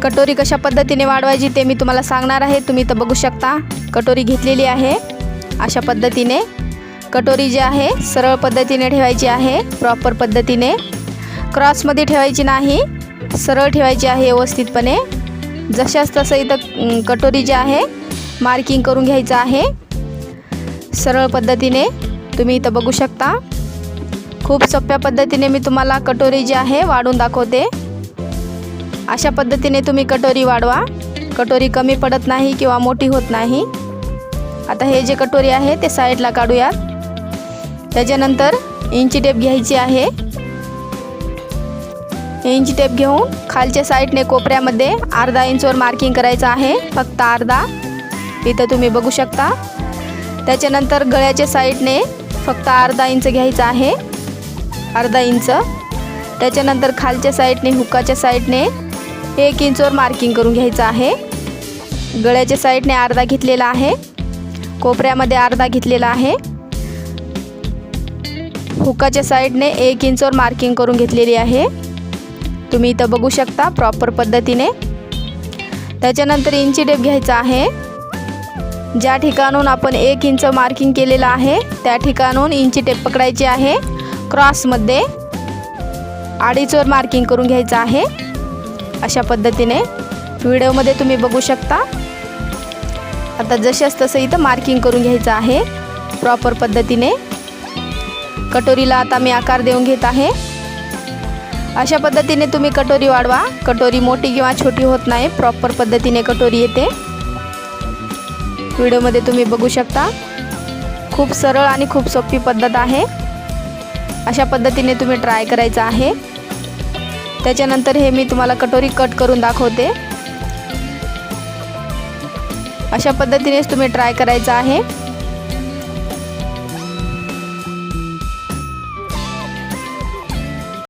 कटोरी कशा पद्धतीने वाढवायची ते मी तुम्हाला सांगणार आहे। तुम्ही तर बघू शकता कटोरी घेतलेली आहे। अशा पद्धतीने कटोरी जी आहे सरळ पद्धतीने ठेवायची आहे, प्रॉपर पद्धतीने क्रॉसमध्ये ठेवायची नाही, सरळ ठेवायची आहे व्यवस्थितपणे। जशास तसं इथं कटोरी जी आहे मार्किंग करून घ्यायचं आहे सरळ पद्धतीने। तुम्ही इथं बघू शकता खूप सोप्या पद्धतीने मी तुम्हाला कटोरी जी आहे वाढवून दाखवते। अशा पद्धतीने तुम्ही कटोरी वाढवा, कटोरी कमी पडत नाही किंवा मोठी होत नाही। आता हे जे कटोरी आहे ते साईडला काढूयात। त्याच्यानंतर इंची टेप घ्यायची आहे। इंची टेप घेऊन खालच्या साईडने कोपऱ्यामध्ये अर्धा इंचवर मार्किंग करायचं आहे, फक्त अर्धा। इथं तुम्ही बघू शकता। त्याच्यानंतर गळ्याच्या साईडने फक्त अर्धा इंच घ्यायचा आहे, अर्धा इंच। त्याच्यानंतर खालच्या साईडने हुकाच्या साईडने 1 इंचवर मार्किंग करून घ्यायचं आहे। गळ्याच्या साईडने अर्धा घेतलेला आहे, कोपऱ्यामध्ये अर्धा घेतलेला आहे, हुकाच्या साईडने 1 इंचवर मार्किंग करून घेतलेली आहे। तुम्ही इथं बघू शकता प्रॉपर पद्धतीने। त्याच्यानंतर इंची टेप घ्यायचा आहे। ज्या ठिकाणून आपण 1 इंच मार्किंग केलेलं आहे त्या ठिकाणून इंची टेप पकडायची आहे, क्रॉसमध्ये 2.5 वर मार्किंग करून घ्यायचं आहे। अशा पद्धतीने व्हिडिओमध्ये तुम्ही बघू शकता। आता जशास तसं इथं मार्किंग करून घ्यायचं आहे प्रॉपर पद्धतीने। कटोरीला आता मी आकार देऊन घेत आहे। अशा पद्धतीने तुम्ही कटोरी वाढवा, कटोरी मोठी किंवा छोटी होत नाही, प्रॉपर पद्धतीने कटोरी येते। व्हिडिओमध्ये तुम्ही बघू शकता खूप सरळ आणि खूप सोपी पद्धत आहे। अशा पद्धतीने तुम्ही ट्राय करायचं आहे। त्याच्यानंतर हे मी तुम्हाला कटोरी कट करून दाखवते। अशा पद्धतीनेच तुम्ही ट्राय करायचं आहे।